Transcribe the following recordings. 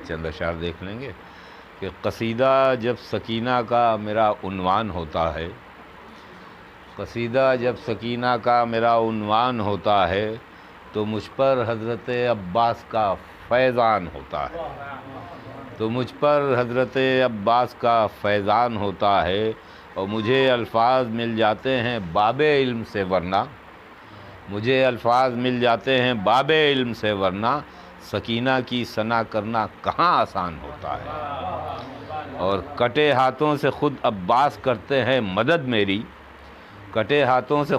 چند اشعار دیکھ لیں گے کہ قصیدہ جب سکینہ کا میرا عنوان ہوتا ہے، قصیدہ جب سکینہ کا میرا عنوان ہوتا ہے تو مجھ پر حضرت عباس کا فیضان ہوتا ہے، تو مجھ پر حضرت عباس کا فیضان ہوتا ہے، اور مجھے الفاظ مل جاتے ہیں باب علم سے، ورنہ مجھے الفاظ مل جاتے ہیں باب علم سے، ورنہ سکینہ کی ثنا کرنا کہاں آسان ہوتا ہے۔ اور کٹے ہاتھوں سے خود عباس کرتے ہیں مدد میری، کٹے ہاتھوں سے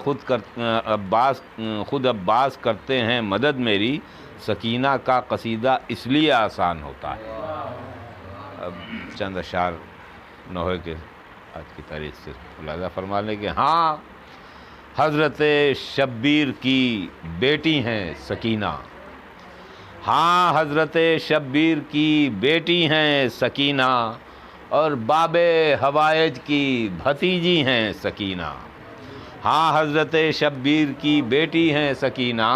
خود عباس کرتے ہیں مدد میری، سکینہ کا قصیدہ اس لیے آسان ہوتا ہے۔ اب چند اشعار نوحے کے آج کی تاریخ سے ملاحظہ فرما لیں کہ ہاں حضرت شبیر کی بیٹی ہیں سکینہ، ہاں حضرت شبیر کی بیٹی ہیں سکینہ، اور باب حوائج کی بھتیجی ہیں سکینہ، ہاں حضرت شبیر کی بیٹی ہیں سکینہ،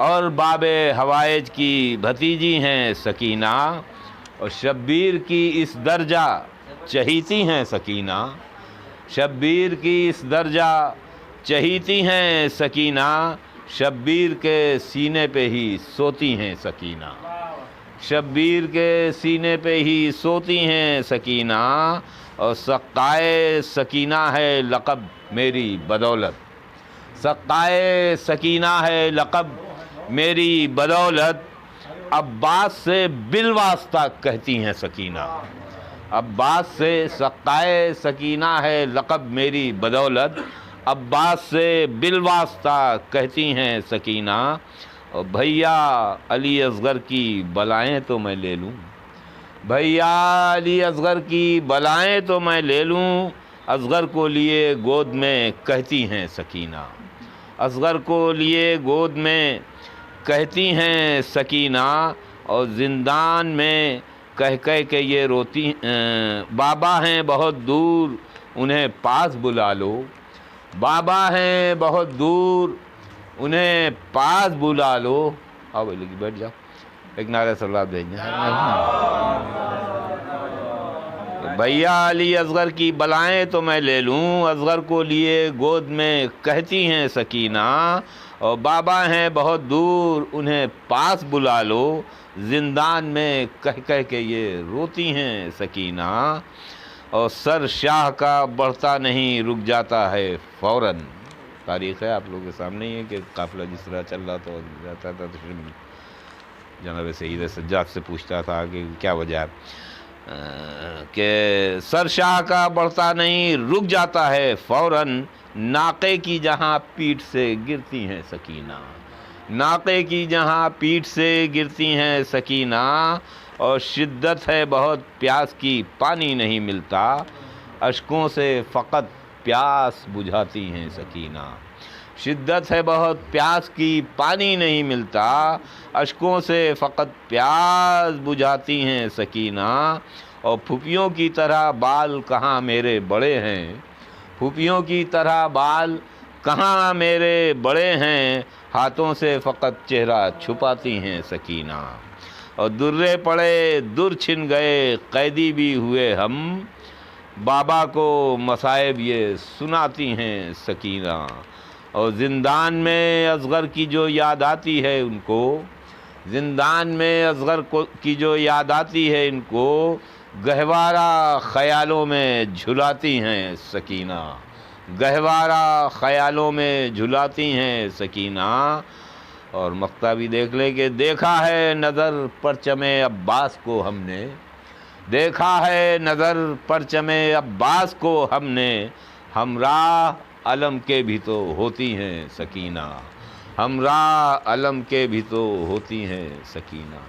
اور باب حوائج کی بھتیجی ہیں سکینہ، اور شبیر کی اس درجہ چہیتی ہیں سکینہ، شبیر کی اس درجہ چہیتی ہیں سکینہ، شبیر کے سینے پہ ہی سوتی ہیں سکینہ، شبیر کے سینے پہ ہی سوتی ہیں سکینہ، اور سقائے سکینہ ہے لقب میری بدولت، سقائے سکینہ ہے لقب میری بدولت، عباس سے بالواسطہ کہتی ہیں سکینہ، عباس سے سقائے سکینہ ہے لقب میری بدولت، عباس سے بالواسطہ کہتی ہیں سکینہ، اور بھیا علی اصغر کی بلائیں تو میں لے لوں، بھیا علی اصغر کی بلائیں تو میں لے لوں، اصغر کو لیے گود میں کہتی ہیں سکینہ، اصغر کو لیے گود میں کہتی ہیں سکینہ، اور زندان میں کہہ کہہ کے یہ روتی، بابا ہیں بہت دور انہیں پاس بلا لو، بابا ہیں بہت دور انہیں پاس بلا لو، آؤ بھائی لگی بیٹھ جاؤ، ایک نعرہ صلوات بھیجنا بھیا علی اصغر کی بلائیں تو میں لے لوں، اصغر کو لیے گود میں کہتی ہیں سکینہ، اور بابا ہیں بہت دور انہیں پاس بلا لو، زندان میں کہہ کہہ کے یہ روتی ہیں سکینہ، اور سر شاہ کا بڑھتا نہیں رک جاتا ہے فوراً۔ تاریخ ہے آپ لوگوں کے سامنے ہی ہے کہ قافلہ جس طرح چل رہا تھا جاتا تھا تو جناب سید سجاد سے پوچھتا تھا کہ کیا وجہ ہے، کہ سر شاہ کا بڑھتا نہیں رک جاتا ہے فوراً، ناقے کی جہاں پیٹھ سے گرتی ہیں سکینہ، ناقے کی جہاں پیٹھ سے گرتی ہیں سکینہ، اور شدت ہے بہت پیاس کی پانی نہیں ملتا، اشکوں سے فقط پیاس بجھاتی ہیں سکینہ، شدت ہے بہت پیاس کی پانی نہیں ملتا، اشکوں سے فقط پیاس بجھاتی ہیں سکینہ، اور پھوپھیوں کی طرح بال کہاں میرے بڑے ہیں، پھوپھیوں کی طرح بال کہاں میرے بڑے ہیں، ہاتھوں سے فقط چہرہ چھپاتی ہیں سکینہ، اور درے پڑے در چھن گئے قیدی بھی ہوئے ہم، بابا کو مصائب یہ سناتی ہیں سکینہ، اور زندان میں اصغر کی جو یاد آتی ہے ان کو، زندان میں اصغر کی جو یاد آتی ہے ان کو، گہوارہ خیالوں میں جھلاتی ہیں سکینہ، گہوارہ خیالوں میں جھلاتی ہیں سکینہ، اور مقطع بھی دیکھ لیں کہ دیکھا ہے نظر پرچم عباس کو ہم نے، دیکھا ہے نظر پرچم عباس کو ہم نے، ہمراہ علم کے بھی تو ہوتی ہیں سکینہ، ہمراہ علم کے بھی تو ہوتی ہیں سکینہ۔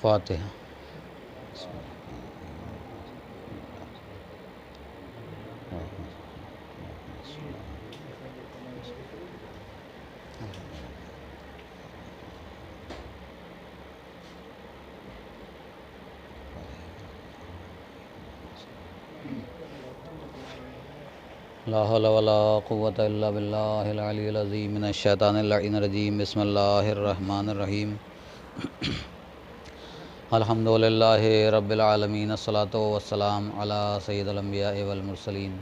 فاتحہ۔ لا حول ولا قوة الا باللہ العلی العظیم من الشیطان اللعین الرجیم بسم اللہ الرحمن الرحیم الحمدللہ رب العالمین الصلاۃ والسلام علی سید الانبیاء والمرسلین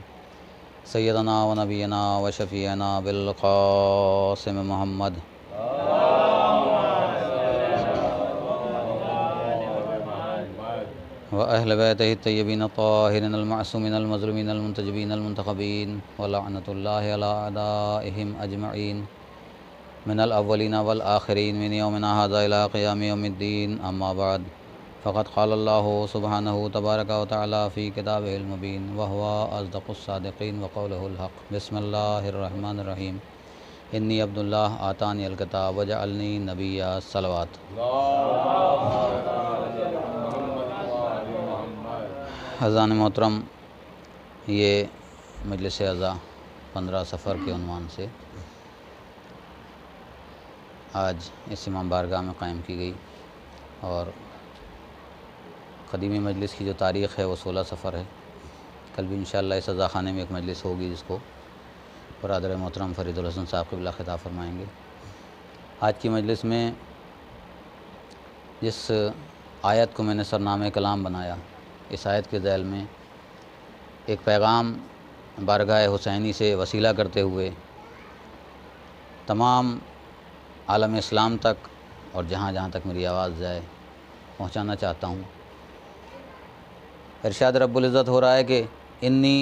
سیدنا و نبینا و شفیعنا بالقاسم محمد وأهل بيته الطيبين الطاهرين المعصومين المظلومين المنتجبين المنتخبين ولعنة الله على أعدائهم أجمعين من الأولين والآخرين من يومنا هذا إلى قيام يوم الدين أما بعد فقد قال الله سبحانه تبارك وتعالى في كتابه المبين وهو أصدق الصادقين وقوله الحق بسم الله الرحمن الرحيم إني عبد الله آتاني الكتاب وجعلني نبيا الصلوات حضران محترم، یہ مجلس اعزا 15 صفر کے عنوان سے آج اس امام بارگاہ میں قائم کی گئی اور قدیمی مجلس کی جو تاریخ ہے وہ 16 صفر ہے۔ کل بھی انشاءاللہ اس عزا خانے میں ایک مجلس ہوگی جس کو برادر محترم فرید الحسن صاحب قبلہ خطاب فرمائیں گے۔ آج کی مجلس میں جس آیت کو میں نے سرنامہ کلام بنایا، اس آیت کے ذیل میں ایک پیغام بارگاہ حسینی سے وسیلہ کرتے ہوئے تمام عالم اسلام تک اور جہاں جہاں تک میری آواز جائے پہنچانا چاہتا ہوں۔ ارشاد رب العزت ہو رہا ہے کہ انی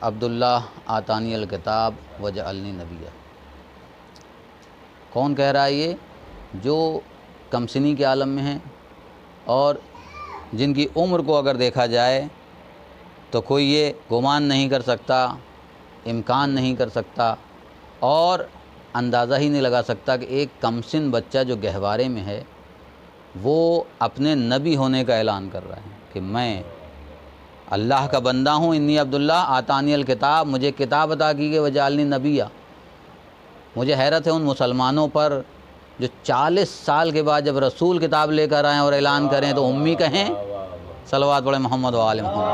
عبداللہ آتانی الکتاب وجعلنی نبیہ۔ کون کہہ رہا ہے یہ؟ جو کمسنی کے عالم میں ہیں اور جن کی عمر کو اگر دیکھا جائے تو کوئی یہ گمان نہیں کر سکتا، امکان نہیں کر سکتا اور اندازہ ہی نہیں لگا سکتا کہ ایک کمسن بچہ جو گہوارے میں ہے وہ اپنے نبی ہونے کا اعلان کر رہا ہے کہ میں اللہ کا بندہ ہوں۔ انی عبداللہ آتانی الکتاب، مجھے کتاب عطا کی گئی وجعلنی نبیہ۔ مجھے حیرت ہے ان مسلمانوں پر جو 40 سال کے بعد جب رسول کتاب لے کر آئیں اور اعلان کریں تو امی کہیں، صلوات پڑھیں محمد و آل محمد۔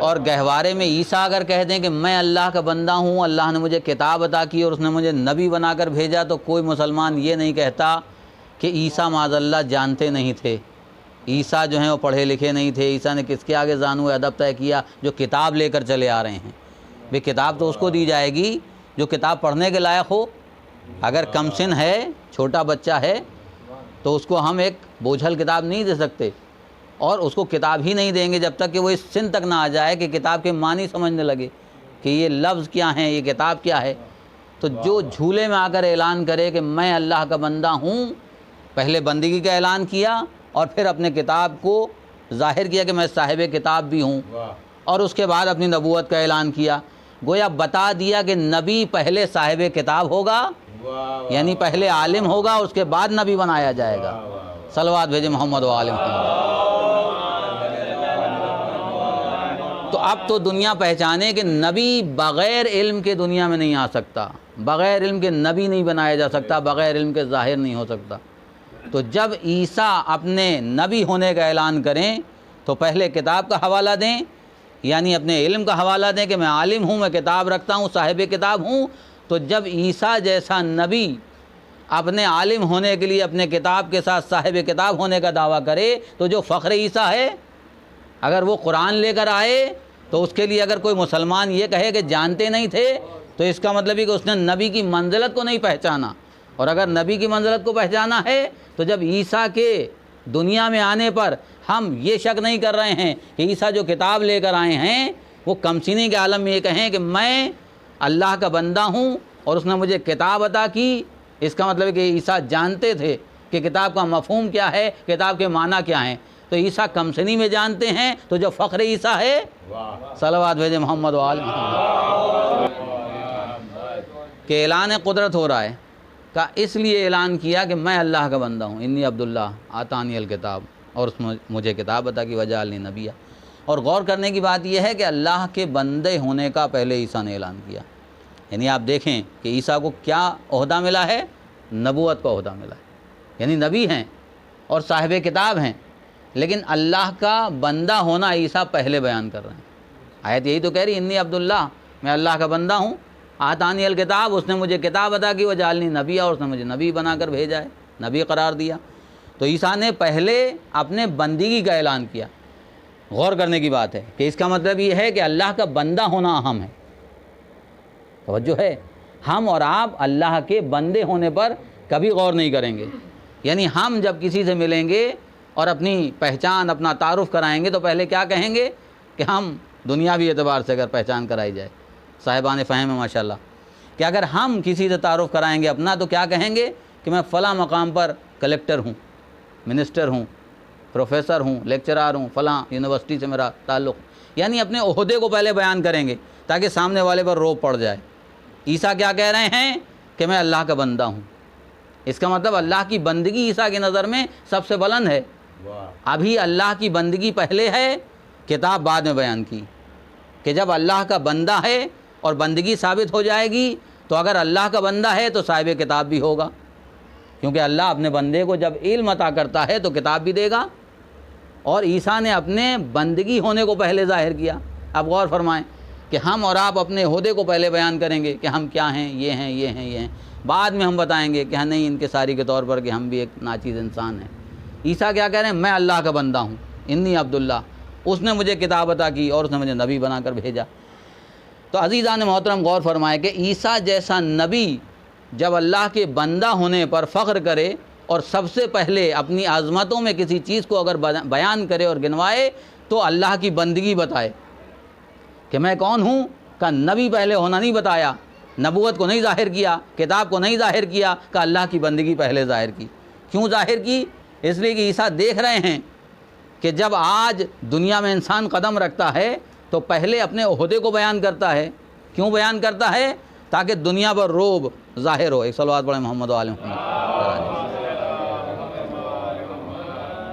اور گہوارے میں عیسیٰ اگر کہہ دیں کہ میں اللہ کا بندہ ہوں، اللہ نے مجھے کتاب عطا کی اور اس نے مجھے نبی بنا کر بھیجا، تو کوئی مسلمان یہ نہیں کہتا کہ عیسیٰ معاذ اللہ جانتے نہیں تھے، عیسیٰ جو ہیں وہ پڑھے لکھے نہیں تھے، عیسیٰ نے کس کے آگے زانو ادب طے کیا؟ جو کتاب لے کر چلے آ رہے ہیں۔ بے کتاب تو اس کو دی جائے گی جو کتاب پڑھنے کے لائق ہو۔ اگر کمسن ہے، چھوٹا بچہ ہے، تو اس کو ہم ایک بوجھل کتاب نہیں دے سکتے اور اس کو کتاب ہی نہیں دیں گے جب تک کہ وہ اس سن تک نہ آ جائے کہ کتاب کے معنی سمجھنے لگے کہ یہ لفظ کیا ہیں، یہ کتاب کیا ہے۔ تو جو جھولے میں آ کر اعلان کرے کہ میں اللہ کا بندہ ہوں، پہلے بندگی کا اعلان کیا اور پھر اپنے کتاب کو ظاہر کیا کہ میں صاحب کتاب بھی ہوں، اور اس کے بعد اپنی نبوت کا اعلان کیا۔ گویا بتا دیا کہ نبی پہلے صاحب کتاب ہوگا، یعنی پہلے عالم ہوگا، اس کے بعد نبی بنایا جائے گا۔ صلوات بھیجے محمد و آل محمد۔ تو اب تو دنیا پہچانے کہ نبی بغیر علم کے دنیا میں نہیں آ سکتا، بغیر علم کے نبی نہیں بنایا جا سکتا، بغیر علم کے ظاہر نہیں ہو سکتا۔ تو جب عیسیٰ اپنے نبی ہونے کا اعلان کریں تو پہلے کتاب کا حوالہ دیں، یعنی اپنے علم کا حوالہ دیں کہ میں عالم ہوں، میں کتاب رکھتا ہوں، صاحب کتاب ہوں۔ تو جب عیسیٰ جیسا نبی اپنے عالم ہونے کے لیے اپنے کتاب کے ساتھ صاحب کتاب ہونے کا دعویٰ کرے تو جو فخر عیسیٰ ہے، اگر وہ قرآن لے کر آئے تو اس کے لیے اگر کوئی مسلمان یہ کہے کہ جانتے نہیں تھے تو اس کا مطلب ہے کہ اس نے نبی کی منزلت کو نہیں پہچانا۔ اور اگر نبی کی منزلت کو پہچانا ہے تو جب عیسیٰ کے دنیا میں آنے پر ہم یہ شک نہیں کر رہے ہیں کہ عیسیٰ جو کتاب لے کر آئے ہیں وہ کمسینی کے عالم میں یہ کہیں کہ میں اللہ کا بندہ ہوں اور اس نے مجھے کتاب عطا کی، اس کا مطلب ہے کہ عیسیٰ جانتے تھے کہ کتاب کا مفہوم کیا ہے، کتاب کے معنی کیا ہیں۔ تو عیسیٰ کمسنی میں جانتے ہیں، تو جو فخر عیسیٰ ہے، صلوات بھیجے محمد و آل محمد، کہ اعلان قدرت ہو رہا ہے، کا اس لیے اعلان کیا کہ میں اللہ کا بندہ ہوں۔ انی عبداللہ آتانی الکتاب، اور اس مجھے کتاب عطا کی وجعلنی نبیہ۔ اور غور کرنے کی بات یہ ہے کہ اللہ کے بندے ہونے کا پہلے عیسیٰ نے اعلان کیا۔ یعنی آپ دیکھیں کہ عیسیٰ کو کیا عہدہ ملا ہے؟ نبوت کا عہدہ ملا ہے، یعنی نبی ہیں اور صاحب کتاب ہیں۔ لیکن اللہ کا بندہ ہونا عیسیٰ پہلے بیان کر رہے ہیں۔ آیت یہی تو کہہ رہی انی عبداللہ، میں اللہ کا بندہ ہوں، آتانی الکتاب، اس نے مجھے کتاب عطا کی، وجعلنی نبیّا، اور اس نے مجھے نبی بنا کر بھیجا ہے، نبی قرار دیا۔ تو عیسیٰ نے پہلے اپنے بندگی کا اعلان کیا۔ غور کرنے کی بات ہے کہ اس کا مطلب یہ ہے کہ اللہ کا بندہ ہونا اہم ہے۔ توجہ ہے، ہم اور آپ اللہ کے بندے ہونے پر کبھی غور نہیں کریں گے۔ یعنی ہم جب کسی سے ملیں گے اور اپنی پہچان، اپنا تعارف کرائیں گے تو پہلے کیا کہیں گے کہ ہم دنیاوی اعتبار سے اگر پہچان کرائی جائے، صاحبان فہم ہے ماشاءاللہ، کہ اگر ہم کسی سے تعارف کرائیں گے اپنا تو کیا کہیں گے کہ میں فلاں مقام پر کلیکٹر ہوں، منسٹر ہوں، پروفیسر ہوں، لیکچرار ہوں، فلاں یونیورسٹی سے میرا تعلق، یعنی اپنے عہدے کو پہلے بیان کریں گے تاکہ سامنے والے پر روب پڑ جائے۔ عیسیٰ کیا کہہ رہے ہیں کہ میں اللہ کا بندہ ہوں۔ اس کا مطلب اللہ کی بندگی عیسیٰ کی نظر میں سب سے بلند ہے۔ ابھی اللہ کی بندگی پہلے ہے، کتاب بعد میں بیان کی، کہ جب اللہ کا بندہ ہے اور بندگی ثابت ہو جائے گی تو اگر اللہ کا بندہ ہے تو صاحب کتاب بھی ہوگا، کیونکہ اللہ اپنے بندے کو جب علم عطا کرتا ہے تو کتاب بھی دے گا۔ اور عیسیٰ نے اپنے بندگی ہونے کو پہلے ظاہر کیا۔ اب غور فرمائیں کہ ہم اور آپ اپنے عہدے کو پہلے بیان کریں گے کہ ہم کیا ہیں، یہ ہیں، یہ ہیں، یہ ہیں، بعد میں ہم بتائیں گے کہ ہاں نہیں انکساری کے طور پر کہ ہم بھی ایک ناچیز انسان ہیں۔ عیسیٰ کیا کہہ رہے ہیں؟ میں اللہ کا بندہ ہوں، انی عبداللہ، اس نے مجھے کتاب عطا کی اور اس نے مجھے نبی بنا کر بھیجا۔ تو عزیزان محترم غور فرمائے کہ عیسیٰ جیسا نبی جب اللہ کے بندہ ہونے پر فخر کرے اور سب سے پہلے اپنی عظمتوں میں کسی چیز کو اگر بیان کرے اور گنوائے تو اللہ کی بندگی بتائے کہ میں کون ہوں، کا نبی پہلے ہونا نہیں بتایا، نبوت کو نہیں ظاہر کیا، کتاب کو نہیں ظاہر کیا، کہ اللہ کی بندگی پہلے ظاہر کی۔ کیوں ظاہر کی؟ اس لیے کہ عیسیٰ دیکھ رہے ہیں کہ جب آج دنیا میں انسان قدم رکھتا ہے تو پہلے اپنے عہدے کو بیان کرتا ہے۔ کیوں بیان کرتا ہے؟ تاکہ دنیا پر روب ظاہر ہو۔ ایک صلوات پڑھیں محمد و آل محمد۔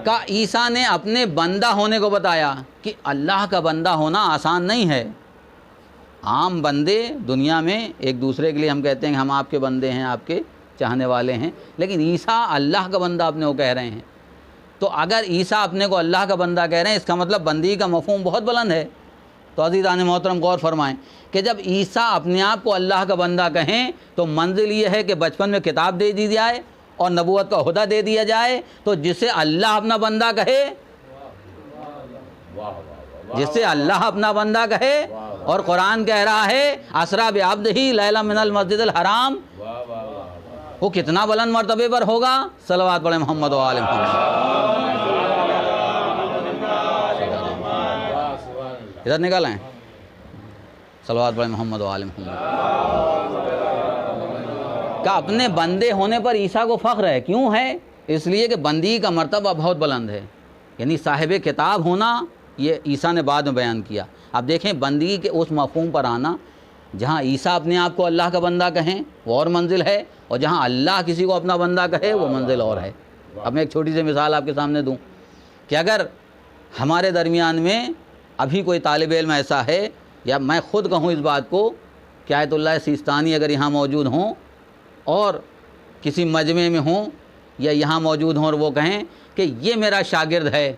کا عیسیٰ نے اپنے بندہ ہونے کو بتایا کہ اللہ کا بندہ ہونا آسان نہیں ہے۔ عام بندے دنیا میں ایک دوسرے کے لیے ہم کہتے ہیں کہ ہم آپ کے بندے ہیں، آپ کے چاہنے والے ہیں، لیکن عیسیٰ اللہ کا بندہ اپنے کو کہہ رہے ہیں۔ تو اگر عیسیٰ اپنے کو اللہ کا بندہ کہہ رہے ہیں اس کا مطلب بندگی کا مفہوم بہت بلند ہے۔ تو عزیزان محترم غور فرمائیں کہ جب عیسیٰ اپنے آپ کو اللہ کا بندہ کہیں تو منزل یہ ہے کہ بچپن میں کتاب دے دی جائے اور نبوت کا عہدہ دے دیا جائے، تو جسے اللہ اپنا بندہ کہے، جسے اللہ اپنا بندہ کہے، اور قرآن کہہ رہا ہے اسریٰ بعبدہ لیلا من المسجد الحرام، وہ کتنا بلند مرتبے پر ہوگا؟ صلوات پڑھیں محمد و آل محمد۔ ادھر نکالیں، صلوات پڑھیں محمد و آل محمد۔ کہ اپنے بندے ہونے پر عیسیٰ کو فخر ہے۔ کیوں ہے؟ اس لیے کہ بندگی کا مرتبہ بہت بلند ہے، یعنی صاحب کتاب ہونا یہ عیسیٰ نے بعد میں بیان کیا۔ اب دیکھیں بندگی کے اس مفہوم پر آنا، جہاں عیسیٰ اپنے آپ کو اللہ کا بندہ کہیں وہ اور منزل ہے، اور جہاں اللہ کسی کو اپنا بندہ کہے وہ منزل اور ہے۔ اب میں ایک چھوٹی سی مثال آپ کے سامنے دوں کہ اگر ہمارے درمیان میں ابھی کوئی طالب علم ایسا ہے، یا میں خود کہوں اس بات کو کہ آیت اللہ سیستانی اگر یہاں موجود ہوں اور کسی مجمع میں ہوں یا یہاں موجود ہوں اور وہ کہیں کہ یہ میرا شاگرد ہے،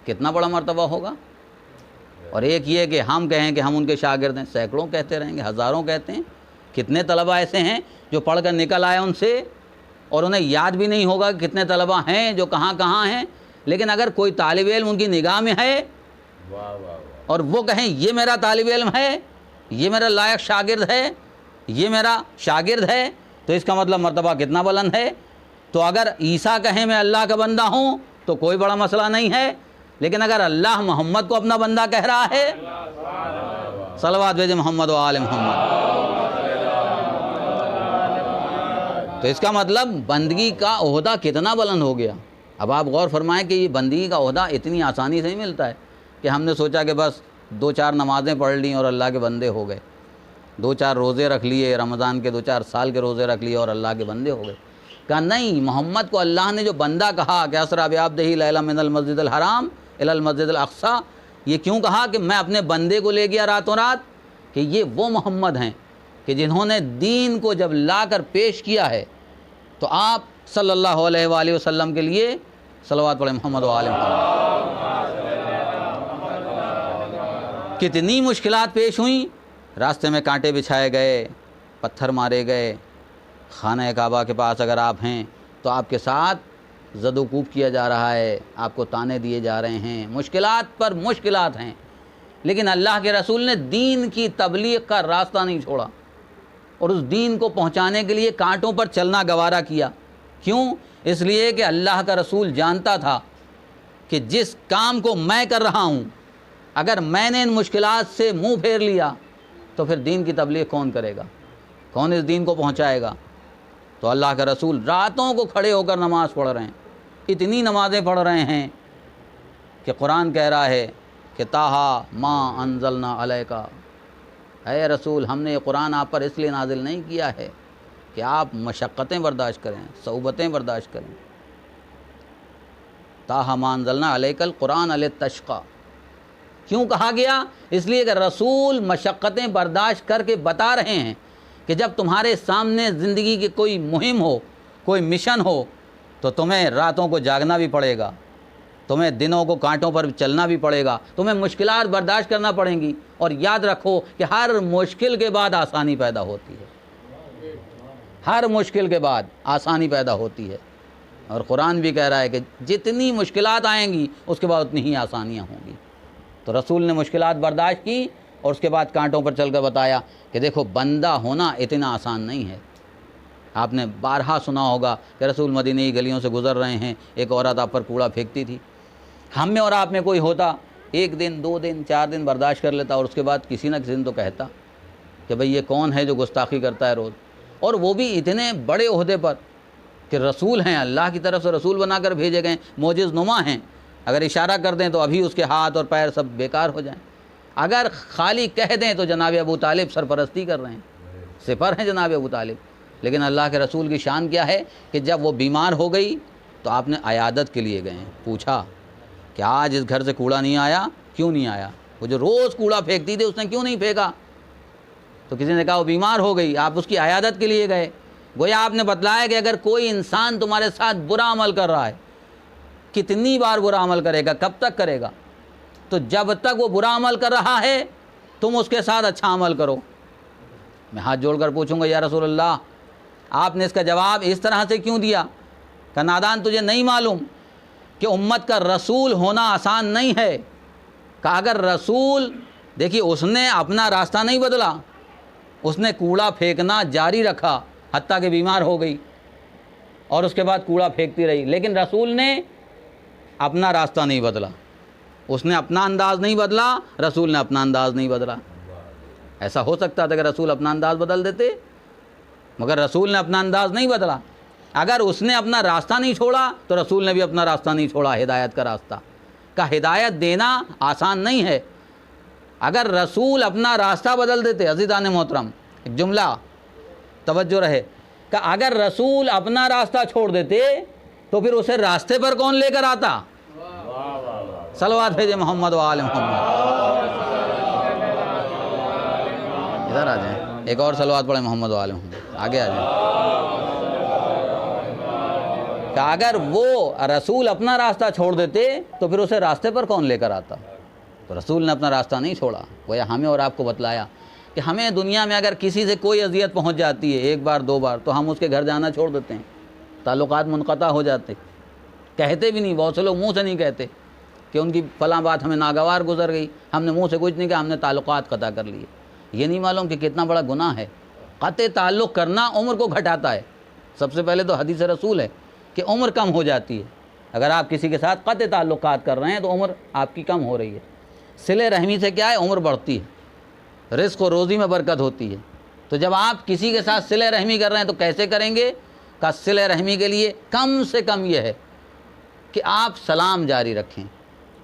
کتنا بڑا مرتبہ ہوگا؟ اور ایک یہ کہ ہم کہیں کہ ہم ان کے شاگرد ہیں، سینکڑوں کہتے رہیں گے، ہزاروں کہتے ہیں۔ کتنے طلبہ ایسے ہیں جو پڑھ کر نکل آئے ان سے اور انہیں یاد بھی نہیں ہوگا کہ کتنے طلبہ ہیں جو کہاں کہاں ہیں، لیکن اگر کوئی طالب علم ان کی نگاہ میں ہے اور وہ کہیں یہ میرا طالب علم ہے، یہ میرا لائق شاگرد ہے، یہ میرا شاگرد ہے، تو اس کا مطلب مرتبہ کتنا بلند ہے۔ تو اگر عیسیٰ کہیں میں اللہ کا بندہ ہوں تو کوئی بڑا مسئلہ نہیں ہے، لیکن اگر اللہ محمد کو اپنا بندہ کہہ رہا ہے، صلوات بھیجے محمد و آل محمد، تو اس کا مطلب بندگی کا عہدہ کتنا بلند ہو گیا۔ اب آپ غور فرمائیں کہ یہ بندگی کا عہدہ اتنی آسانی سے نہیں ملتا ہے کہ ہم نے سوچا کہ بس 2-4 نمازیں پڑھ لیں اور اللہ کے بندے ہو گئے، 2-4 روزے رکھ لیے، رمضان کے 2-4 سال کے روزے رکھ لیے اور اللہ کے بندے ہو گئے۔ کہا نہیں، محمد کو اللہ نے جو بندہ کہا کہ اسریٰ بعبدہ لیلا من المسجد الحرام الی المسجد الاقصی، یہ کیوں کہا کہ میں اپنے بندے کو لے گیا راتوں رات؟ کہ یہ وہ محمد ہیں کہ جنہوں نے دین کو جب لا کر پیش کیا ہے تو آپ صلی اللہ علیہ وآلہ وسلم کے لیے صلوات پڑھیں محمد و آل محمد۔ کتنی مشکلات پیش ہوئیں، راستے میں کانٹے بچھائے گئے، پتھر مارے گئے، خانہ کعبہ کے پاس اگر آپ ہیں تو آپ کے ساتھ زد و کوب کیا جا رہا ہے، آپ کو طعنے دیے جا رہے ہیں، مشکلات پر مشکلات ہیں، لیکن اللہ کے رسول نے دین کی تبلیغ کا راستہ نہیں چھوڑا اور اس دین کو پہنچانے کے لیے کانٹوں پر چلنا گوارا کیا۔ کیوں؟ اس لیے کہ اللہ کا رسول جانتا تھا کہ جس کام کو میں کر رہا ہوں، اگر میں نے ان مشکلات سے منہ پھیر لیا تو پھر دین کی تبلیغ کون کرے گا، کون اس دین کو پہنچائے گا؟ تو اللہ کا رسول راتوں کو کھڑے ہو کر نماز پڑھ رہے ہیں، اتنی نمازیں پڑھ رہے ہیں کہ قرآن کہہ رہا ہے کہ طٰہٰ ما انزلنا علیک، اے رسول ہم نے یہ قرآن آپ پر اس لیے نازل نہیں کیا ہے کہ آپ مشقتیں برداشت کریں، صعوبتیں برداشت کریں۔ طٰہٰ ما انزلنا علیک القرآن لتشقیٰ، کیوں کہا گیا؟ اس لیے کہ رسول مشقتیں برداشت کر کے بتا رہے ہیں کہ جب تمہارے سامنے زندگی کی کوئی مہم ہو، کوئی مشن ہو، تو تمہیں راتوں کو جاگنا بھی پڑے گا، تمہیں دنوں کو کانٹوں پر چلنا بھی پڑے گا، تمہیں مشکلات برداشت کرنا پڑیں گی، اور یاد رکھو کہ ہر مشکل کے بعد آسانی پیدا ہوتی ہے، ہر مشکل کے بعد آسانی پیدا ہوتی ہے، اور قرآن بھی کہہ رہا ہے کہ جتنی مشکلات آئیں گی اس کے بعد اتنی ہی آسانیاں ہوں گی۔ تو رسول نے مشکلات برداشت کی اور اس کے بعد کانٹوں پر چل کر بتایا کہ دیکھو بندہ ہونا اتنا آسان نہیں ہے۔ آپ نے بارہا سنا ہوگا کہ رسول مدینہ کی گلیوں سے گزر رہے ہیں، ایک عورت آپ پر کوڑا پھینکتی تھی، ہم میں اور آپ میں کوئی ہوتا ایک دن، 2 دن، 4 دن برداشت کر لیتا، اور اس کے بعد کسی نہ کسی دن تو کہتا کہ بھئی یہ کون ہے جو گستاخی کرتا ہے روز، اور وہ بھی اتنے بڑے عہدے پر کہ رسول ہیں، اللہ کی طرف سے رسول بنا کر بھیجے گئے، معجز نما ہیں، اگر اشارہ کر دیں تو ابھی اس کے ہاتھ اور پیر سب بیکار ہو جائیں، اگر خالی کہہ دیں تو جناب ابو طالب سرپرستی کر رہے ہیں، سپر ہیں جناب ابو طالب۔ لیکن اللہ کے رسول کی شان کیا ہے کہ جب وہ بیمار ہو گئی تو آپ نے عیادت کے لیے گئے، پوچھا کہ آج اس گھر سے کوڑا نہیں آیا، کیوں نہیں آیا؟ وہ جو روز کوڑا پھینکتی تھی اس نے کیوں نہیں پھینکا؟ تو کسی نے کہا وہ بیمار ہو گئی، آپ اس کی عیادت کے لیے گئے۔ گویا آپ نے بتلایا کہ اگر کوئی انسان تمہارے ساتھ برا عمل کر رہا ہے، کتنی بار برا عمل کرے گا، کب تک کرے گا؟ تو جب تک وہ برا عمل کر رہا ہے تم اس کے ساتھ اچھا عمل کرو۔ میں ہاتھ جوڑ کر پوچھوں گا یا رسول اللہ، آپ نے اس کا جواب اس طرح سے کیوں دیا کہ نادان تجھے نہیں معلوم کہ امت کا رسول ہونا آسان نہیں ہے؟ کہ اگر رسول، دیکھیے اس نے اپنا راستہ نہیں بدلا، اس نے کوڑا پھینکنا جاری رکھا حتیٰ کہ بیمار ہو گئی اور اس کے بعد کوڑا پھینکتی رہی، لیکن رسول نے اپنا راستہ نہیں بدلا، اس نے اپنا انداز نہیں بدلا، رسول نے اپنا انداز نہیں بدلا۔ ایسا ہو سکتا تھا کہ رسول اپنا انداز بدل دیتے، مگر رسول نے اپنا انداز نہیں بدلا۔ اگر اس نے اپنا راستہ نہیں چھوڑا تو رسول نے بھی اپنا راستہ نہیں چھوڑا، ہدایت کا راستہ کا ہدایت دینا آسان نہیں ہے۔ اگر رسول اپنا راستہ بدل دیتے، عزیزان محترم ایک جملہ توجہ رہے، کہ اگر رسول اپنا راستہ چھوڑ دیتے تو پھر اسے راستے پر کون لے کر آتا؟ صلوات بھیجے محمد و آل محمد۔ ادھر آ جائیں، ایک اور صلوات پڑھیں محمد و آل محمد، آگے آ جائیں۔ کہ اگر وہ رسول اپنا راستہ چھوڑ دیتے تو پھر اسے راستے پر کون لے کر آتا؟ تو رسول نے اپنا راستہ نہیں چھوڑا۔ گویا ہمیں اور آپ کو بتلایا کہ ہمیں دنیا میں اگر کسی سے کوئی اذیت پہنچ جاتی ہے 1 بار 2 بار تو ہم اس کے گھر جانا چھوڑ دیتے ہیں، تعلقات منقطع ہو جاتے، کہتے بھی نہیں، بہت سے لوگ منہ سے نہیں کہتے کہ ان کی فلاں بات ہمیں ناگوار گزر گئی، ہم نے منہ سے کچھ نہیں کہا، ہم نے تعلقات قطع کر لیے۔ یہ نہیں معلوم کہ کتنا بڑا گناہ ہے۔ قطع تعلق کرنا عمر کو گھٹاتا ہے۔ سب سے پہلے تو حدیث رسول ہے کہ عمر کم ہو جاتی ہے۔ اگر آپ کسی کے ساتھ قطع تعلقات کر رہے ہیں تو عمر آپ کی کم ہو رہی ہے۔ صلہ رحمی سے کیا ہے؟ عمر بڑھتی ہے، رزق و روزی میں برکت ہوتی ہے۔ تو جب آپ کسی کے ساتھ صلہ رحمی کر رہے ہیں تو کیسے کریں گے؟ کہ صلہ رحمی کے لیے کم سے کم یہ ہے کہ آپ سلام جاری رکھیں،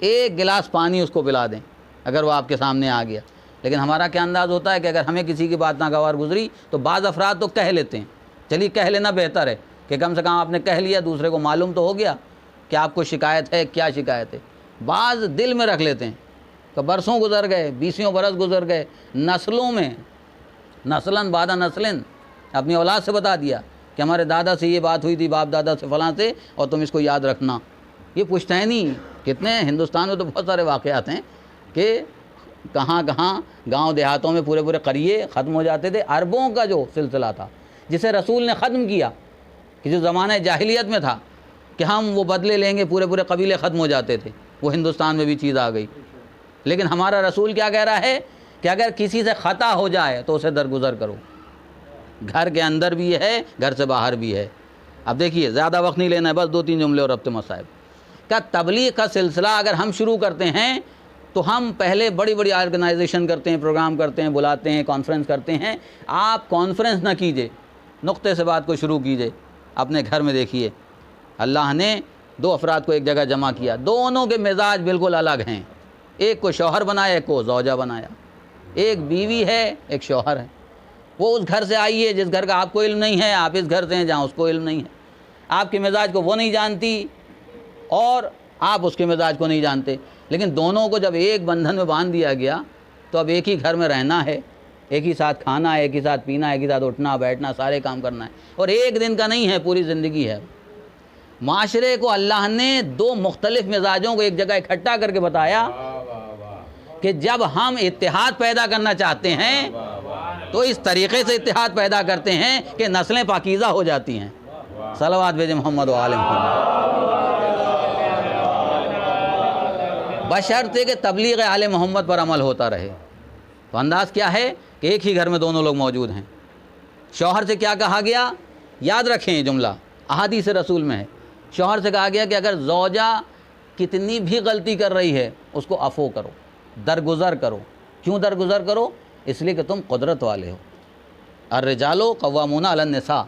1 گلاس پانی اس کو پلا دیں اگر وہ آپ کے سامنے آ گیا۔ لیکن ہمارا کیا انداز ہوتا ہے کہ اگر ہمیں کسی کی بات ناگوار گزری تو بعض افراد تو کہہ لیتے ہیں، چلیے کہہ لینا بہتر ہے کہ کم سے کم آپ نے کہہ لیا، دوسرے کو معلوم تو ہو گیا کہ آپ کو شکایت ہے، کیا شکایت ہے۔ بعض دل میں رکھ لیتے ہیں کہ برسوں گزر گئے، 20 برس گزر گئے، نسلوں میں نسلاً بعد نسلن اپنی اولاد سے بتا دیا کہ ہمارے دادا سے یہ بات ہوئی تھی، باپ دادا سے فلاں سے، اور تم اس کو یاد رکھنا۔ یہ پشتینی کتنے ہندوستان میں تو بہت سارے واقعات ہیں کہ کہاں کہاں گاؤں دیہاتوں میں پورے پورے قریے ختم ہو جاتے تھے. عربوں کا جو سلسلہ تھا جسے رسول نے ختم کیا، کہ جو زمانہ جاہلیت میں تھا کہ ہم وہ بدلے لیں گے، پورے پورے قبیلے ختم ہو جاتے تھے، وہ ہندوستان میں بھی چیز آ گئی. لیکن ہمارا رسول کیا کہہ رہا ہے کہ اگر کسی سے خطا ہو جائے تو اسے درگزر کرو. گھر کے اندر بھی ہے، گھر سے باہر بھی ہے. اب دیکھیے زیادہ وقت نہیں لینا ہے، بس 2-3 جملے اور ربط مصائب کا. تبلیغ کا سلسلہ اگر ہم شروع کرتے ہیں تو ہم پہلے بڑی بڑی آرگنائزیشن کرتے ہیں، پروگرام کرتے ہیں، بلاتے ہیں، کانفرنس کرتے ہیں. آپ کانفرنس نہ کیجئے، نقطے سے بات کو شروع کیجئے. اپنے گھر میں دیکھیے اللہ نے 2 افراد کو ایک جگہ جمع کیا، دونوں کے مزاج بالکل الگ ہیں. ایک کو شوہر بنایا، ایک کو زوجہ بنایا. ایک بیوی ہے، ایک شوہر ہے. وہ اس گھر سے آئی ہے جس گھر کا آپ کو علم نہیں ہے، آپ اس گھر سے ہیں جہاں اس کو علم نہیں ہے. آپ کے مزاج کو وہ نہیں جانتی اور آپ اس کے مزاج کو نہیں جانتے. لیکن دونوں کو جب ایک بندھن میں باندھ دیا گیا تو اب ایک ہی گھر میں رہنا ہے، ایک ہی ساتھ کھانا ہے، ایک ہی ساتھ پینا ہے، ایک ہی ساتھ اٹھنا بیٹھنا، سارے کام کرنا ہے. اور ایک دن کا نہیں ہے، پوری زندگی ہے. معاشرے کو اللہ نے 2 مختلف مزاجوں کو ایک جگہ اکٹھا کر کے بتایا کہ جب ہم اتحاد پیدا کرنا چاہتے ہیں تو اس طریقے سے اتحاد پیدا کرتے ہیں کہ نسلیں پاکیزہ ہو جاتی ہیں. صلوات بھیجیں محمد و آل محمد. بشرطے کہ تبلیغ آل محمد پر عمل ہوتا رہے. تو انداز کیا ہے کہ ایک ہی گھر میں دونوں لوگ موجود ہیں. شوہر سے کیا کہا گیا؟ یاد رکھیں یہ جملہ احادیث رسول میں ہے. شوہر سے کہا گیا کہ اگر زوجہ کتنی بھی غلطی کر رہی ہے اس کو عفو کرو، درگزر کرو. کیوں درگزر کرو؟ اس لیے کہ تم قدرت والے ہو. الرجال قوامون علی النساء.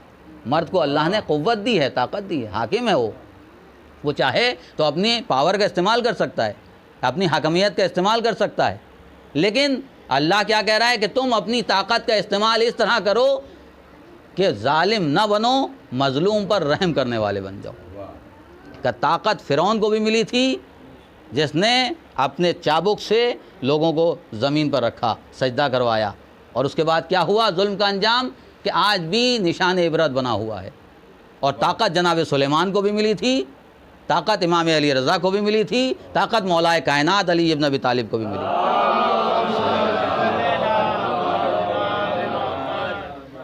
مرد کو اللہ نے قوت دی ہے، طاقت دی ہے، حاکم ہے. وہ چاہے تو اپنی پاور کا استعمال کر سکتا ہے، اپنی حاکمیت کا استعمال کر سکتا ہے. لیکن اللہ کیا کہہ رہا ہے کہ تم اپنی طاقت کا استعمال اس طرح کرو کہ ظالم نہ بنو، مظلوم پر رحم کرنے والے بن جاؤ. کہ طاقت فرعون کو بھی ملی تھی جس نے اپنے چابک سے لوگوں کو زمین پر رکھا، سجدہ کروایا، اور اس کے بعد کیا ہوا؟ ظلم کا انجام کہ آج بھی نشان عبرت بنا ہوا ہے. اور طاقت جناب سلیمان کو بھی ملی تھی، طاقت امام علی رضا کو بھی ملی تھی، طاقت مولا کائنات علی ابن ابی طالب کو بھی ملی.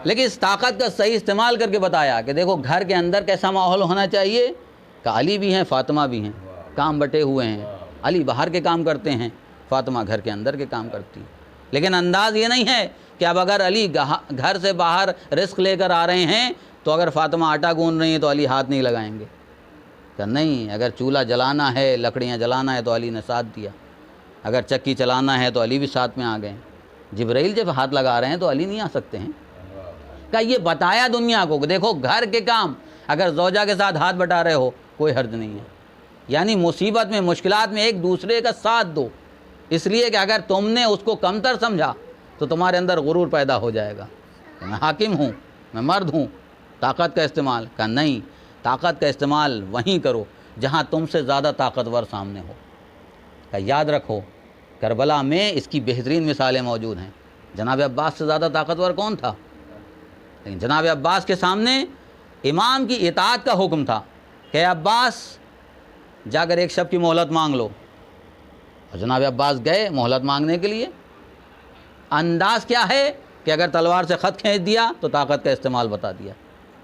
لیکن اس طاقت کا صحیح استعمال کر کے بتایا کہ دیکھو گھر کے اندر کیسا ماحول ہونا چاہیے کہ علی بھی ہیں، فاطمہ بھی ہیں، کام بٹے ہوئے ہیں. علی باہر کے کام کرتے ہیں، فاطمہ گھر کے اندر کے کام کرتی ہیں. لیکن انداز یہ نہیں ہے کہ اب اگر علی گھر سے باہر رزق لے کر آ رہے ہیں تو اگر فاطمہ آٹا گوندھ رہی ہیں تو علی ہاتھ نہیں لگائیں گے. کہ نہیں، اگر چولہا جلانا ہے، لکڑیاں جلانا ہے تو علی نے ساتھ دیا. اگر چکی چلانا ہے تو علی بھی ساتھ میں آ گئے. جبرائیل جب ہاتھ لگا رہے ہیں تو علی نہیں آ سکتے ہیں. کہ یہ بتایا دنیا کو کہ دیکھو گھر کے کام اگر زوجہ کے ساتھ ہاتھ بٹا رہے ہو کوئی حرج نہیں ہے. یعنی مصیبت میں، مشکلات میں ایک دوسرے کا ساتھ دو. اس لیے کہ اگر تم نے اس کو کمتر سمجھا تو تمہارے اندر غرور پیدا ہو جائے گا. میں حاکم ہوں، میں مرد ہوں، طاقت کا استعمال. کہ نہیں، طاقت کا استعمال وہیں کرو جہاں تم سے زیادہ طاقتور سامنے ہو. کہ یاد رکھو کربلا میں اس کی بہترین مثالیں موجود ہیں. جناب عباس سے زیادہ طاقتور کون تھا؟ لیکن جناب عباس کے سامنے امام کی اطاعت کا حکم تھا کہ عباس جا کر ایک شب کی مہلت مانگ لو. اور جناب عباس گئے مہلت مانگنے کے لیے. انداز کیا ہے کہ اگر تلوار سے خط کھینچ دیا تو طاقت کا استعمال بتا دیا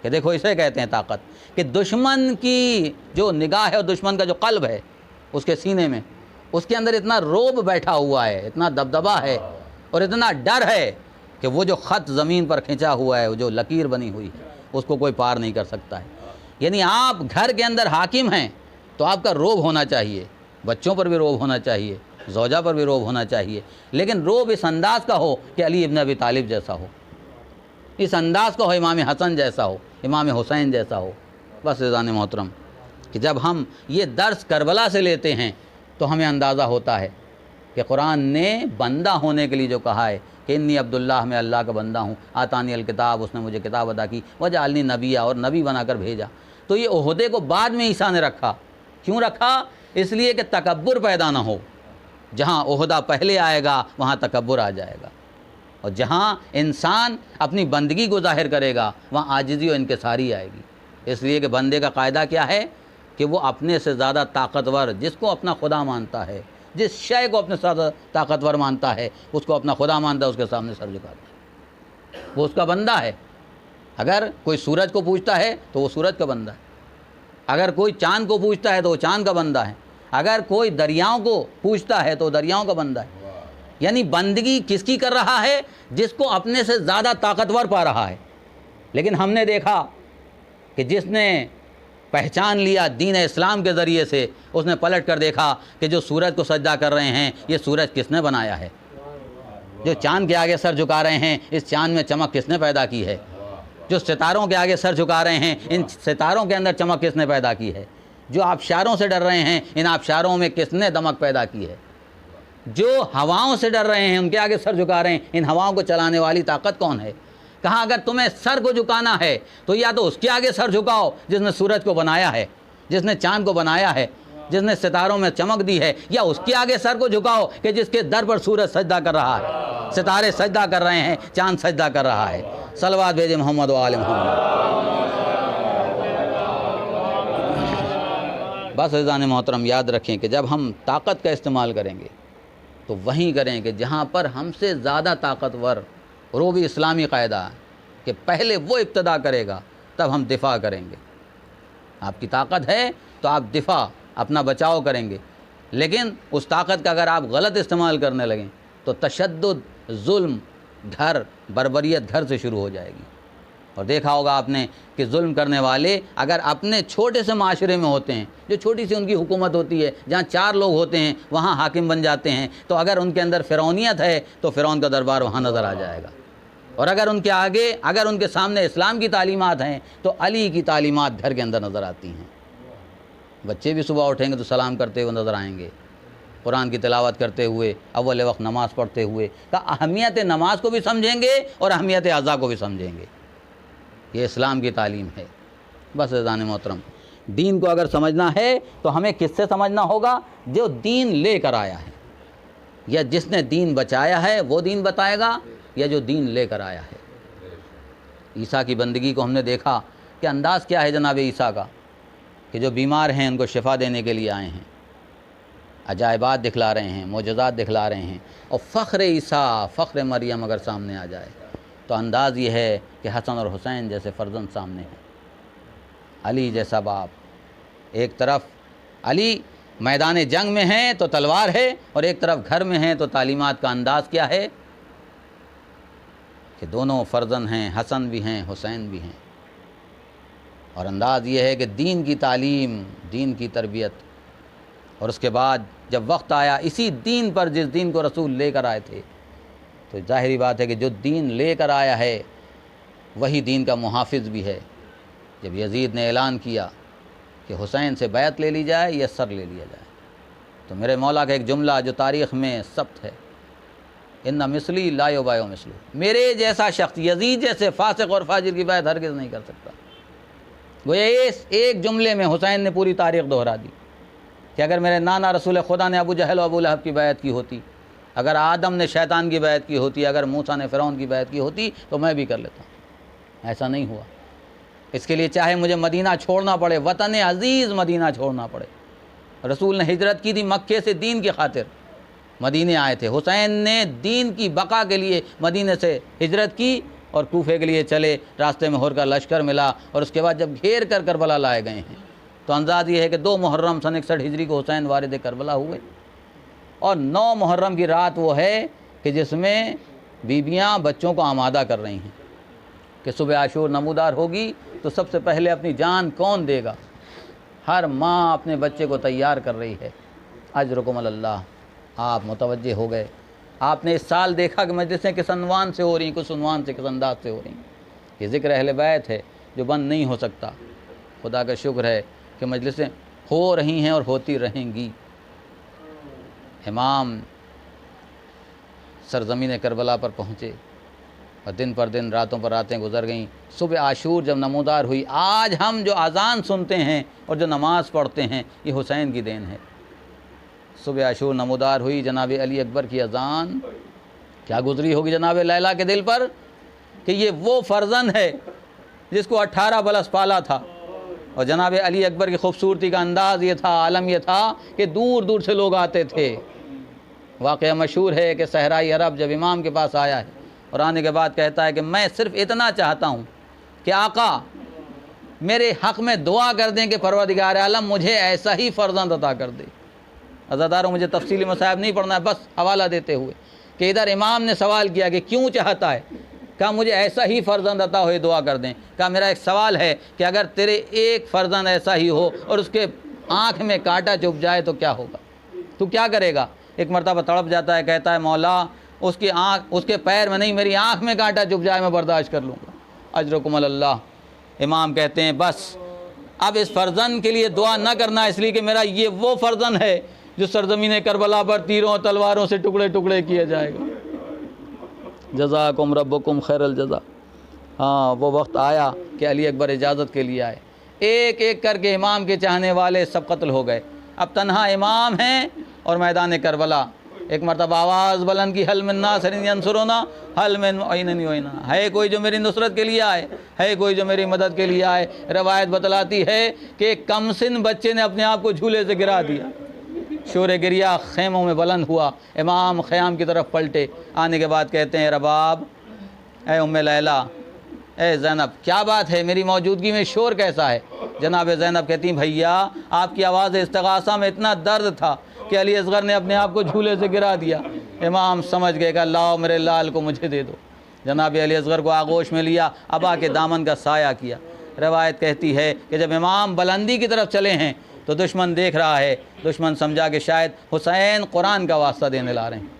کہ دیکھو اسے کہتے ہیں طاقت. کہ دشمن کی جو نگاہ ہے اور دشمن کا جو قلب ہے اس کے سینے میں، اس کے اندر اتنا روب بیٹھا ہوا ہے، اتنا دبدبا ہے اور اتنا ڈر ہے کہ وہ جو خط زمین پر کھینچا ہوا ہے، وہ جو لکیر بنی ہوئی ہے، اس کو کوئی پار نہیں کر سکتا ہے. یعنی آپ گھر کے اندر حاکم ہیں تو آپ کا روب ہونا چاہیے. بچوں پر بھی روب ہونا چاہیے، زوجہ پر بھی روب ہونا چاہیے. لیکن روب اس انداز کا ہو کہ علی ابن ابی طالب جیسا ہو، اس انداز کا ہو امام حسن جیسا ہو، امام حسین جیسا ہو. بس رضان محترم کہ جب ہم یہ درس کربلا سے لیتے ہیں تو ہمیں اندازہ ہوتا ہے کہ قرآن نے بندہ ہونے کے لیے جو کہا ہے کہ انی عبداللہ، میں اللہ کا بندہ ہوں، آتانی الکتاب، اس نے مجھے کتاب عطا کی، وجعلنی نبیہ، اور نبی بنا کر بھیجا. تو یہ عہدے کو بعد میں عیسیٰ نے رکھا. کیوں رکھا؟ اس لیے کہ تکبر پیدا نہ ہو. جہاں عہدہ پہلے آئے گا وہاں تکبر آ جائے گا، اور جہاں انسان اپنی بندگی کو ظاہر کرے گا وہاں عاجزی و انکساری آئے گی. اس لیے کہ بندے کا قاعدہ کیا ہے کہ وہ اپنے سے زیادہ طاقتور جس کو اپنا خدا مانتا ہے جس شے کو اپنے ساتھ طاقتور مانتا ہے اس کو اپنا خدا مانتا ہے، اس کے سامنے سر جھکاتا ہے، وہ اس کا بندہ ہے۔ اگر کوئی سورج کو پوجتا ہے تو وہ سورج کا بندہ ہے، اگر کوئی چاند کو پوجتا ہے تو وہ چاند کا بندہ ہے، اگر کوئی دریاؤں کو پوجتا ہے تو وہ دریاؤں کا بندہ ہے۔ یعنی بندگی کس کی کر رہا ہے؟ جس کو اپنے سے زیادہ طاقتور پا رہا ہے۔ لیکن ہم نے دیکھا کہ جس نے پہچان لیا دین اسلام کے ذریعے سے، اس نے پلٹ کر دیکھا کہ جو سورج کو سجدہ کر رہے ہیں یہ سورج کس نے بنایا ہے، جو چاند کے آگے سر جھکا رہے ہیں اس چاند میں چمک کس نے پیدا کی ہے، جو ستاروں کے آگے سر جھکا رہے ہیں ان ستاروں کے اندر چمک کس نے پیدا کی ہے، جو آبشاروں سے ڈر رہے ہیں ان آبشاروں میں کس نے دمک پیدا کی ہے، جو ہواؤں سے ڈر رہے ہیں ان کے آگے سر جھکا رہے ہیں ان ہواؤں کو چلانے والی طاقت کون ہے؟ کہا اگر تمہیں سر کو جھکانا ہے تو یا تو اس کے آگے سر جھکاؤ جس نے سورج کو بنایا ہے، جس نے چاند کو بنایا ہے، جس نے ستاروں میں چمک دی ہے، یا اس کے آگے سر کو جھکاؤ کہ جس کے در پر سورج سجدہ کر رہا ہے، ستارے سجدہ کر رہے ہیں، چاند سجدہ کر رہا ہے۔ صلوات بھیجے محمد و آل محمد۔ بس عزیزان محترم یاد رکھیں کہ جب ہم طاقت کا استعمال کریں گے تو وہیں کریں کہ جہاں پر ہم سے زیادہ طاقتور، اور وہ بھی اسلامی قاعدہ ہے کہ پہلے وہ ابتدا کرے گا تب ہم دفاع کریں گے۔ آپ کی طاقت ہے تو آپ دفاع اپنا بچاؤ کریں گے، لیکن اس طاقت کا اگر آپ غلط استعمال کرنے لگیں تو تشدد، ظلم، گھر بربریت گھر سے شروع ہو جائے گی۔ اور دیکھا ہوگا آپ نے کہ ظلم کرنے والے اگر اپنے چھوٹے سے معاشرے میں ہوتے ہیں، جو چھوٹی سی ان کی حکومت ہوتی ہے جہاں 4 لوگ ہوتے ہیں وہاں حاکم بن جاتے ہیں، تو اگر ان کے اندر فرعونیت ہے تو فرعون کا دربار وہاں نظر آ جائے گا، اور اگر ان کے آگے، اگر ان کے سامنے اسلام کی تعلیمات ہیں تو علی کی تعلیمات گھر کے اندر نظر آتی ہیں۔ بچے بھی صبح اٹھیں گے تو سلام کرتے ہوئے نظر آئیں گے، قرآن کی تلاوت کرتے ہوئے، اول وقت نماز پڑھتے ہوئے۔ کہا اہمیت نماز کو بھی سمجھیں گے اور اہمیت اعضاء کو بھی سمجھیں گے، یہ اسلام کی تعلیم ہے۔ بس عزیزان محترم، دین کو اگر سمجھنا ہے تو ہمیں کس سے سمجھنا ہوگا؟ جو دین لے کر آیا ہے، یا جس نے دین بچایا ہے وہ دین بتائے گا، یا جو دین لے کر آیا ہے۔ عیسیٰ کی بندگی کو ہم نے دیکھا کہ انداز کیا ہے جناب عیسیٰ کا، کہ جو بیمار ہیں ان کو شفا دینے کے لیے آئے ہیں، عجائبات دکھلا رہے ہیں، معجزات دکھلا رہے ہیں، اور فخر عیسیٰ، فخر مریم اگر سامنے آ جائے تو انداز یہ ہے کہ حسن اور حسین جیسے فرزند سامنے ہیں، علی جیسا باپ۔ ایک طرف علی میدان جنگ میں ہیں تو تلوار ہے، اور ایک طرف گھر میں ہیں تو تعلیمات کا انداز کیا ہے کہ دونوں فرزند ہیں، حسن بھی ہیں حسین بھی ہیں، اور انداز یہ ہے کہ دین کی تعلیم، دین کی تربیت۔ اور اس کے بعد جب وقت آیا اسی دین پر جس دین کو رسول لے کر آئے تھے، تو ظاہری بات ہے کہ جو دین لے کر آیا ہے وہی دین کا محافظ بھی ہے۔ جب یزید نے اعلان کیا کہ حسین سے بیعت لے لی جائے یا سر لے لیا جائے، تو میرے مولا کا ایک جملہ جو تاریخ میں ثبت ہے، ان مثلی لا یبایع مثلہ، میرے جیسا شخص یزید جیسے فاسق اور فاجر کی بیعت ہرگز نہیں کر سکتا۔ گویا اس ایک جملے میں حسین نے پوری تاریخ دہرا دی کہ اگر میرے نانا رسول خدا نے ابو جہل و ابو لہب کی بیعت کی ہوتی، اگر آدم نے شیطان کی بیعت کی ہوتی، اگر موسیٰ نے فرعون کی بیعت کی ہوتی تو میں بھی کر لیتا ہوں۔ ایسا نہیں ہوا۔ اس کے لیے چاہے مجھے مدینہ چھوڑنا پڑے، وطن عزیز مدینہ چھوڑنا پڑے۔ رسول نے ہجرت کی تھی مکے سے دین کی خاطر، مدینے آئے تھے۔ حسین نے دین کی بقا کے لیے مدینے سے ہجرت کی اور کوفے کے لیے چلے، راستے میں ہور کا لشکر ملا، اور اس کے بعد جب گھیر کر کربلا لائے گئے ہیں تو انداز یہ ہے کہ 2 محرم سن 61 ہجری کو حسین وارد کربلا ہوئے، اور 9 محرم کی رات وہ ہے کہ جس میں بیویاں بچوں کو آمادہ کر رہی ہیں کہ صبح عاشور نمودار ہوگی تو سب سے پہلے اپنی جان کون دے گا۔ ہر ماں اپنے بچے کو تیار کر رہی ہے۔ اجرکم اللہ، آپ متوجہ ہو گئے۔ آپ نے اس سال دیکھا کہ مجلسیں کس عنوان سے ہو رہی ہیں، کس عنوان سے، کس انداز سے ہو رہی ہیں۔ یہ ذکر اہل بیت ہے جو بند نہیں ہو سکتا۔ خدا کا شکر ہے کہ مجلسیں ہو رہی ہیں اور ہوتی رہیں گی۔ امام سرزمین کربلا پر پہنچے اور دن پر دن، راتوں پر راتیں گزر گئیں۔ صبح عاشور جب نمودار ہوئی، آج ہم جو اذان سنتے ہیں اور جو نماز پڑھتے ہیں یہ حسین کی دین ہے۔ صبح عاشور نمودار ہوئی، جناب علی اکبر کی اذان کیا گزری ہوگی جناب لیلا کے دل پر کہ یہ وہ فرزند ہے جس کو 18 برس پالا تھا۔ اور جناب علی اکبر کی خوبصورتی کا انداز یہ تھا، عالم یہ تھا کہ دور دور سے لوگ آتے تھے واقعہ مشہور ہے کہ صحرائی عرب جب امام کے پاس آیا ہے اور آنے کے بعد کہتا ہے کہ میں صرف اتنا چاہتا ہوں کہ آقا میرے حق میں دعا کر دیں کہ پروردگار عالم مجھے ایسا ہی فرزند عطا کر دے۔ عزاداروں مجھے تفصیلی مصائب نہیں پڑھنا ہے، بس حوالہ دیتے ہوئے کہ ادھر امام نے سوال کیا کہ کیوں چاہتا ہے، کہا مجھے ایسا ہی فرزند عطا ہوئے دعا کر دیں۔ کہا میرا ایک سوال ہے کہ اگر تیرے ایک فرزند ایسا ہی ہو اور اس کے آنکھ میں کانٹا چبھ جائے تو کیا ہوگا، تو کیا کرے گا؟ ایک مرتبہ تڑپ جاتا ہے، کہتا ہے مولا اس کے پیر میں نہیں، میری آنکھ میں کانٹا چبھ جائے میں برداشت کر لوں گا، اجرکم اللہ۔ امام کہتے ہیں بس اب اس فرزند کے لیے دعا نہ کرنا، اس لیے کہ میرا یہ وہ فرزند ہے جو سرزمین کربلا پر تیروں اور تلواروں سے ٹکڑے ٹکڑے کیا جائے گا۔ جزاکم ربکم خیر الجزا۔ ہاں وہ وقت آیا کہ علی اکبر اجازت کے لیے آئے، ایک ایک کر کے امام کے چاہنے والے سب قتل ہو گئے، اب تنہا امام ہیں اور میدان کربلا۔ ایک مرتبہ آواز بلند کی، حل من ناصر ینصرنا، حل من معین یعیننا، ہے کوئی جو میری نصرت کے لیے آئے، ہے کوئی جو میری مدد کے لیے آئے۔ روایت بتلاتی ہے کہ ایک کم سن بچے نے اپنے آپ کو جھولے سے گرا دیا، شور گریہ خیموں میں بلند ہوا، امام خیام کی طرف پلٹے، آنے کے بعد کہتے ہیں رباب، اے ام لیلہ، اے زینب، کیا بات ہے میری موجودگی میں شور کیسا ہے؟ جناب زینب کہتی ہیں بھیا آپ کی آواز استغاثہ میں اتنا درد تھا کہ علی اصغر نے اپنے آپ کو جھولے سے گرا دیا۔ امام سمجھ گئے کہ لاؤ میرے لال کو مجھے دے دو۔ جناب علی اصغر کو آغوش میں لیا، ابا کے دامن کا سایہ کیا۔ روایت کہتی ہے کہ جب امام بلندی کی طرف چلے ہیں تو دشمن دیکھ رہا ہے، دشمن سمجھا کہ شاید حسین قرآن کا واسطہ دینے لا رہے ہیں۔